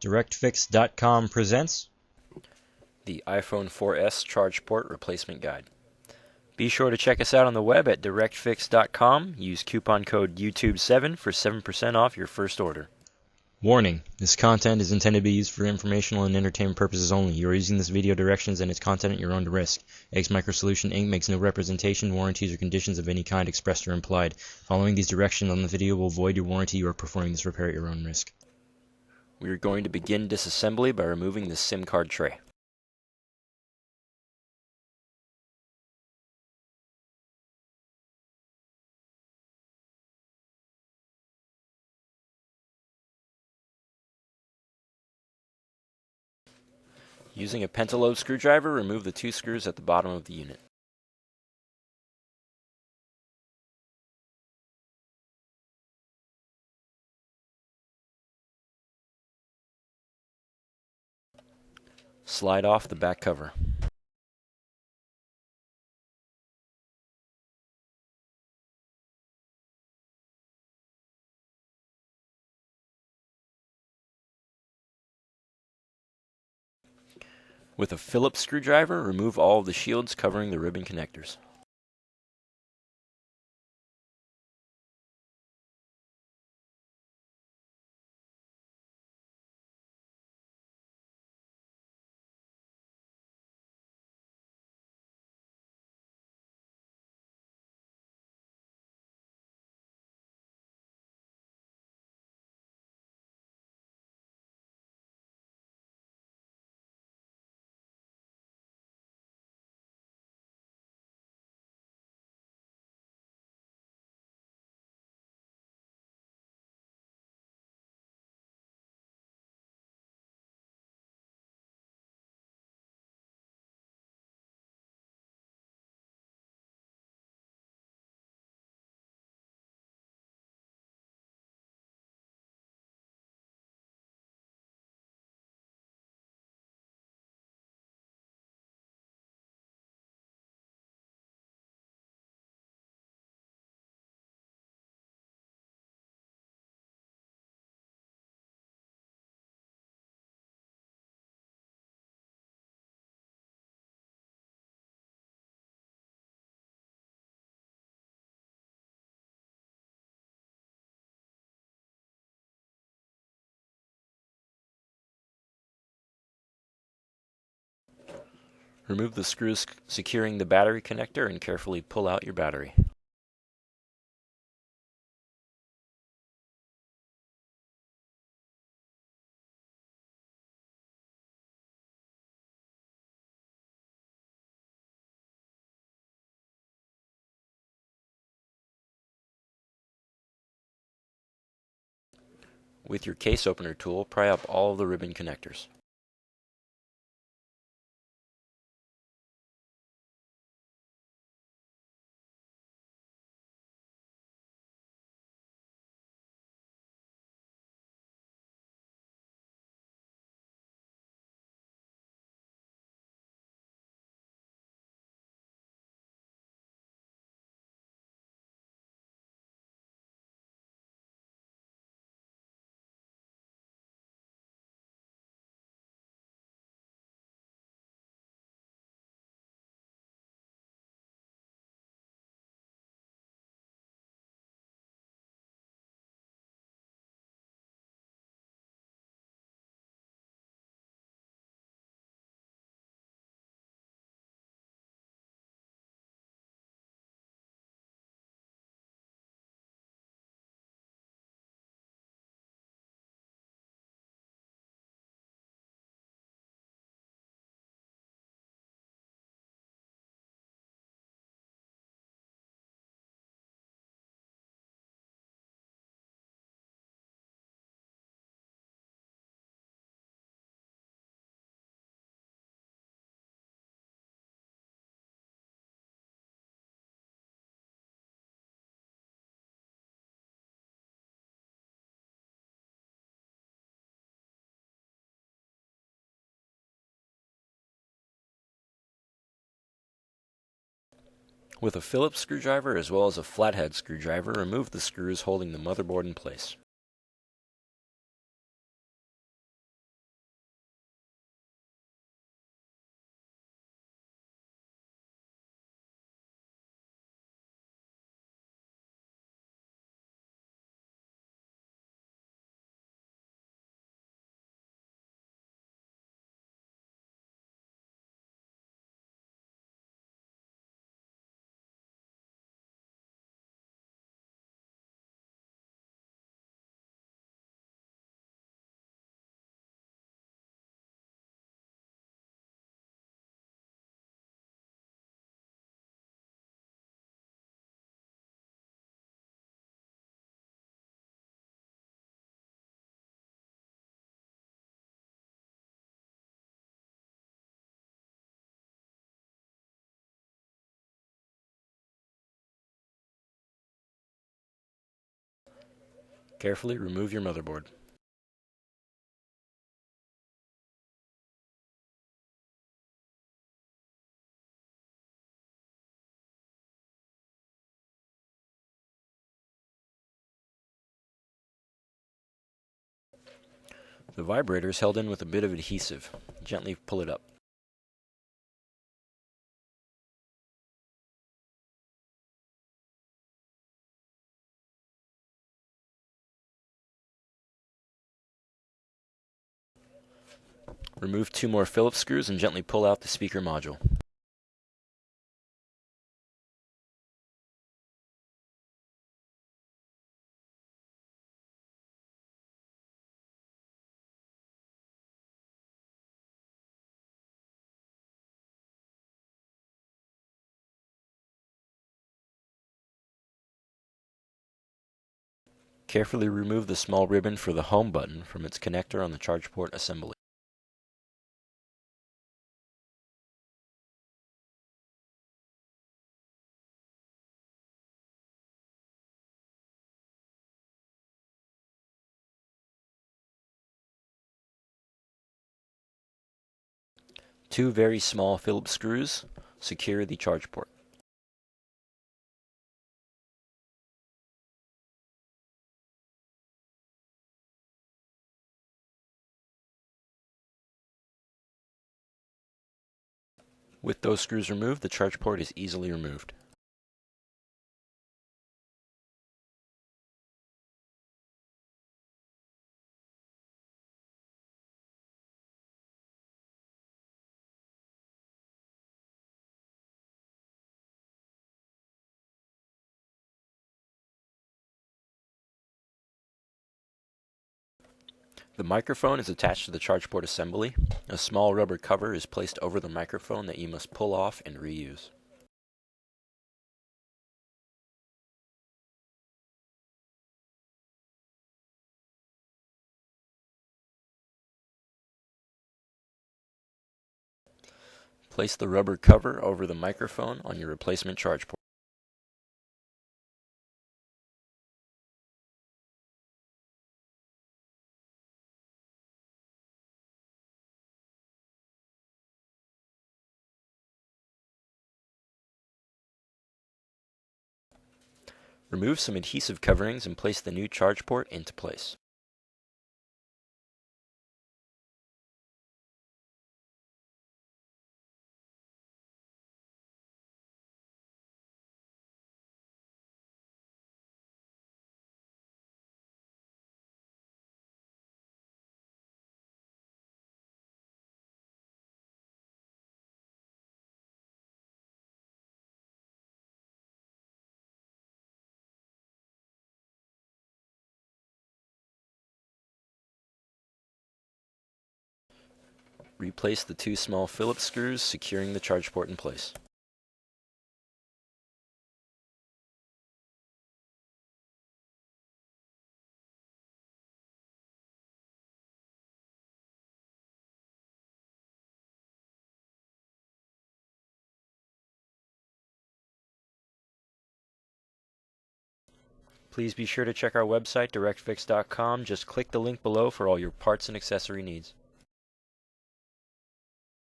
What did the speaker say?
DirectFix.com presents the iPhone 4S charge port replacement guide. Be sure to check us out on the web at directfix.com. Use coupon code YouTube7 for 7% off your first order. Warning: this content is intended to be used for informational and entertainment purposes only. You are using this video directions and its content at your own risk. X Microsolution Inc. makes no representation, warranties, or conditions of any kind expressed or implied. Following these directions on the video will void your warranty. You are performing this repair at your own risk. We are going to begin disassembly by removing the SIM card tray. Using a pentalobe screwdriver, remove the two screws at the bottom of the unit. Slide off the back cover. With a Phillips screwdriver, remove all of the shields covering the ribbon connectors. Remove the screws securing the battery connector and carefully pull out your battery. With your case opener tool, pry up all of the ribbon connectors. With a Phillips screwdriver as well as a flathead screwdriver, remove the screws holding the motherboard in place. Carefully remove your motherboard. The vibrator is held in with a bit of adhesive. Gently pull it up. Remove 2 more Phillips screws and gently pull out the speaker module. Carefully remove the small ribbon for the home button from its connector on the charge port assembly. Two very small Phillips screws secure the charge port. With those screws removed, the charge port is easily removed. The microphone is attached to the charge port assembly. A small rubber cover is placed over the microphone that you must pull off and reuse. Place the rubber cover over the microphone on your replacement charge port. Remove some adhesive coverings and place the new charge port into place. Replace the 2 small Phillips screws securing the charge port in place. Please be sure to check our website, directfix.com. Just click the link below for all your parts and accessory needs.